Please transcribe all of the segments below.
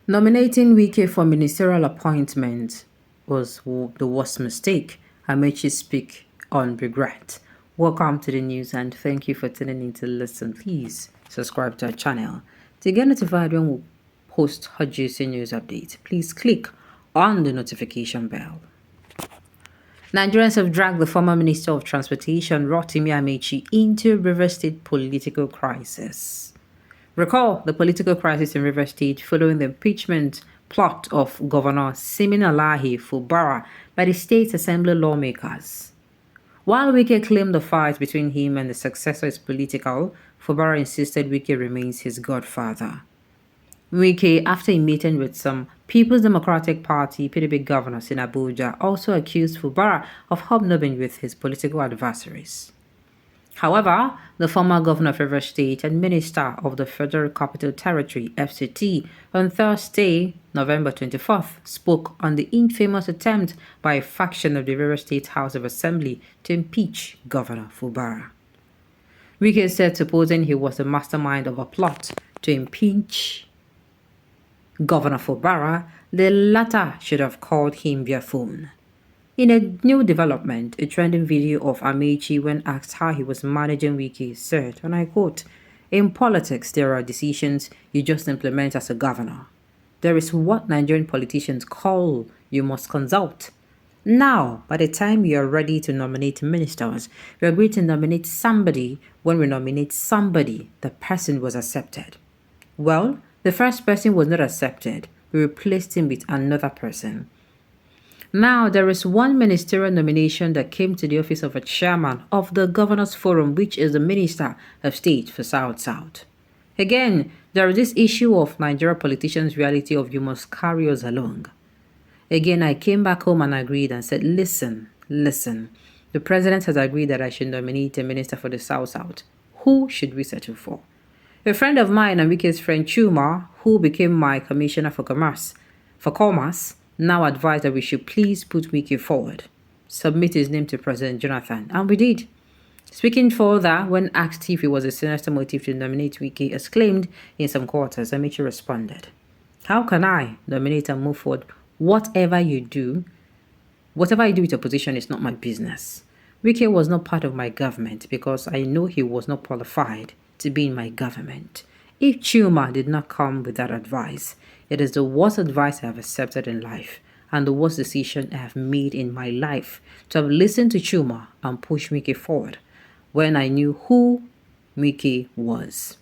Nominating Wike for ministerial appointment was the worst mistake. Amechi speak on regret. Welcome to the news and thank you for tuning in to listen. Please subscribe to our channel to get notified when we post hot juicy news updates. Please click on the notification bell. Nigerians have dragged the former Minister of Transportation, Rotimi Amechi, into River State political crisis. Recall the political crisis in River State following the impeachment plot of Governor Siminalayi Fubara by the state's assembly lawmakers. While Wike claimed the fight between him and the successor is political, Fubara insisted Wike remains his godfather. Wike, after a meeting with some People's Democratic Party PDP governors in Abuja, also accused Fubara of hobnobbing with his political adversaries. However, the former governor of River State and minister of the Federal Capital Territory, FCT, on Thursday, November 24th, spoke on the infamous attempt by a faction of the River State House of Assembly to impeach Governor Fubara. Wike said supposing he was the mastermind of a plot to impeach Governor Fubara, the latter should have called him via phone. In a new development, a trending video of Amechi when asked how he was managing Wike said, and I quote, "In politics, there are decisions you just implement as a governor. There is what Nigerian politicians call you must consult. Now, by the time you are ready to nominate ministers, we agree to nominate somebody. When we nominate somebody, the person was accepted. Well, the first person was not accepted. We replaced him with another person. Now, there is one ministerial nomination that came to the office of a chairman of the Governors Forum, which is the Minister of State for South-South. Again, there is this issue of Nigeria politicians' reality of you must carry us along. Again, I came back home and agreed and said, listen. The president has agreed that I should nominate a minister for the South-South. Who should we settle for? A friend of mine and Wike's friend Chuma, who became my commissioner for commerce, now advised that we should please put Wike forward, submit his name to President Jonathan, and we did. Speaking further, when asked if it was a sinister motive to nominate Wike, as claimed in some quarters, Amechi responded, "How can I nominate and move forward? Whatever you do with your position is not my business. Wike was not part of my government because I know he was not qualified to be in my government. If Chuma did not come with that advice, it is the worst advice I have accepted in life and the worst decision I have made in my life to have listened to Chuma and push Wike forward when I knew who Wike was.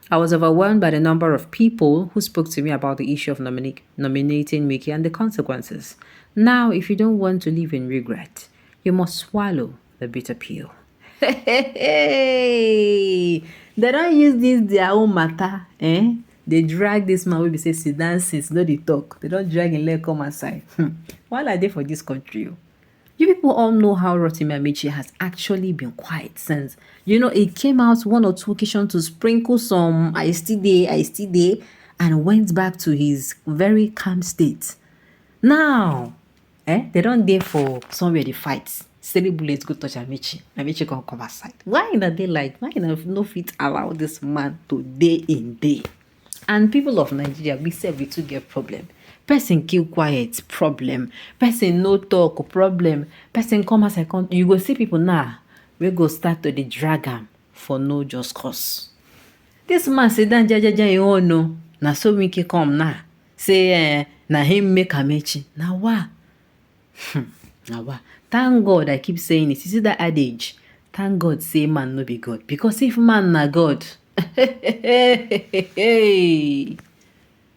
I was overwhelmed by the number of people who spoke to me about the issue of nominating Wike and the consequences. Now, if you don't want to live in regret, you must swallow the bitter pill." Hey, they don't use this their own matter, eh? They drag this man wey be say sit down since no dey talk. They don't drag him leg come aside. Why are they for this country? You people all know how Rotimi Amechi has actually been quiet since. It came out one or two occasions to sprinkle some I still there, and went back to his very calm state. Now, they don't there for somewhere they fight. Steady bullets go touch Amechi. Amechi can come aside. Why in the daylight? Why in no fit allow this man to day in day? And people of Nigeria, we say we too get problem. Person keep quiet, problem. Person no talk, problem. Person come as I come. You go see people now. We go start to the drag am for no just cause. This man say dan jajaja you all know. Na so Wike come now. Say na him make Amechi. Now what? Now what? Thank God I keep saying it. You see that adage? Thank God say man no be God. Because if man na God,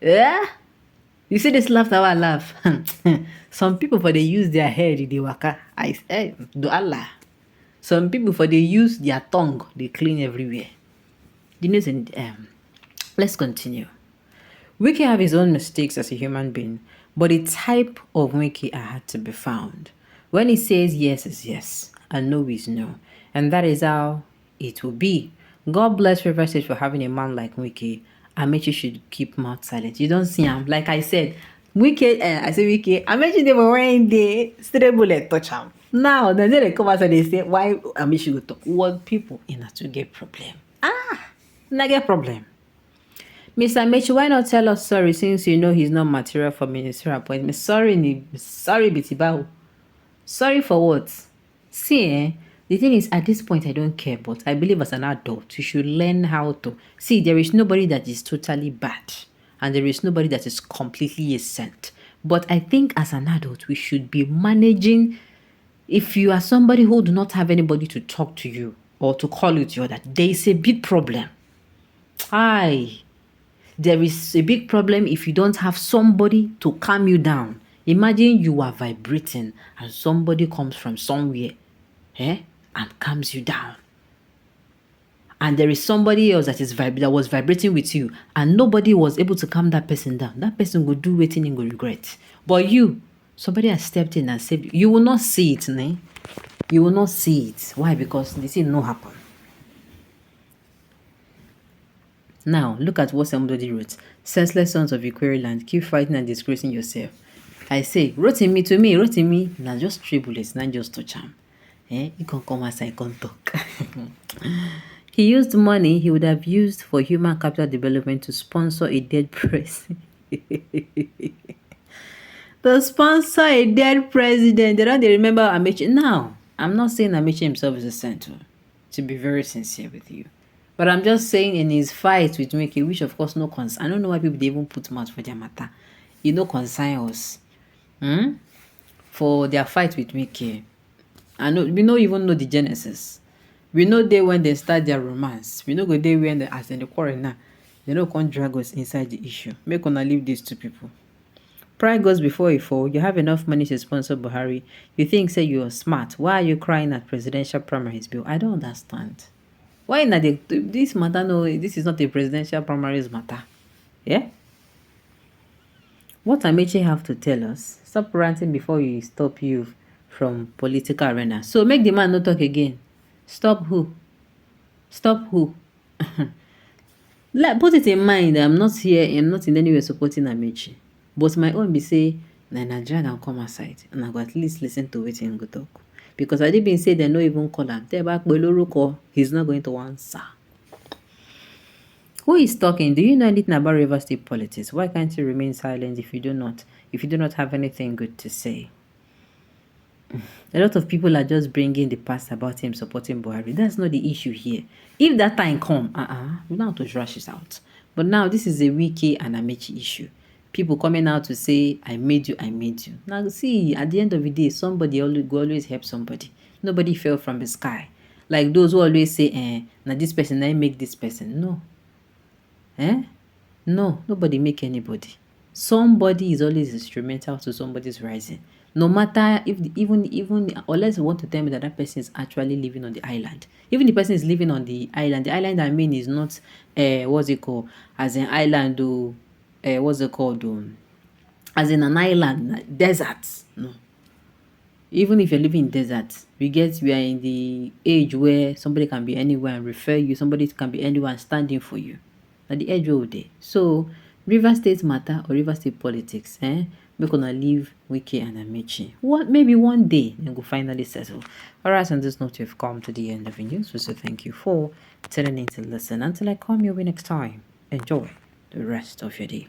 yeah? You see this laughter I laugh. Some people for they use their head, they waka. I say, do Allah. Some people for they use their tongue, they clean everywhere. The news and let's continue. Wike have his own mistakes as a human being, but the type of Wike are had to be found. When he says yes is yes, and no is no. And that is how it will be. God bless River State for having a man like Wike. Amechi should keep mouth silent. You don't see him. Like I said, Wike, Amechi they were wearing the straight bullet touch him. Now, then they come out and they say, why Amechi go talk? What people in a to get problem? Not get problem. Mr. Mechi, why not tell us sorry since you know he's not material for ministerial appointment? Sorry, Bitibao. Sorry for what? See, the thing is, at this point, I don't care, but I believe as an adult, you should learn how to. See, there is nobody that is totally bad, and there is nobody that is completely a saint. But I think as an adult, we should be managing. If you are somebody who do not have anybody to talk to you or to call you to your that, there is a big problem. There is a big problem if you don't have somebody to calm you down. Imagine you are vibrating and somebody comes from somewhere and calms you down. And there is somebody else that was vibrating with you and nobody was able to calm that person down. That person will do waiting and will regret. But you, somebody has stepped in and saved you. You will not see it, né? You will not see it. Why? Because this thing no happen. Now, look at what somebody wrote. Senseless sons of Ikwere land, keep fighting and disgracing yourself. I say, wrote me, now just 3 bullets, not just touch him. You can come as I can talk. He used money he would have used for human capital development to sponsor a dead president. To sponsor a dead president. They don't remember Amechi. Now, I'm not saying Amechi himself is a saint, to be very sincere with you. But I'm just saying in his fight with Wike, which of course no concern. I don't know why people they even put mouth for their matter. You know concern us. For their fight with Wike. We don't even know the genesis. We know they when they start their romance. We know go they when they as in the quarrel now. They don't come drag us inside the issue. Make una leave these two people. Pride goes before a fall. You have enough money to sponsor Buhari. You think say you are smart. Why are you crying at presidential primaries bill? I don't understand. Why not this matter? No, this is not a presidential primaries matter. Yeah? What Amechi have to tell us? Stop ranting before you stop you from political arena. So make the man not talk again. Stop who? Stop who? Put it in mind that I'm not here, I'm not in any way supporting Amechi. But my own be say, Nigeria can come aside and I go at least listen to it and go talk. Because I didn't say they no even call him. He's not going to answer. Who is talking? Do you know anything about River State politics? Why can't you remain silent if you do not have anything good to say? A lot of people are just bringing the past about him supporting Buhari. That's not the issue here. If that time come, we don't have to rush it out. But now this is a Wike and Amechi issue. People coming out to say, I made you. Now, see, at the end of the day, somebody always help somebody. Nobody fell from the sky. Like those who always say, now this person, I make this person. No. No, nobody make anybody. Somebody is always instrumental to somebody's rising. No matter if even unless you want to tell me that person is actually living on the island. Even the person is living on the island I mean is not what's it called? As an island what's it called? As in an island, desert. No. Even if you're living in desert, we are in the age where somebody can be anywhere and refer you. Somebody can be anywhere and standing for you. At the edge of the day. So, River State matter or River State politics, we're gonna leave Wike and Amechi. Maybe one day they will finally settle. Alright, on this note, you've come to the end of the news. So thank you for tuning in to listen. Until I come your way next time, enjoy the rest of your day.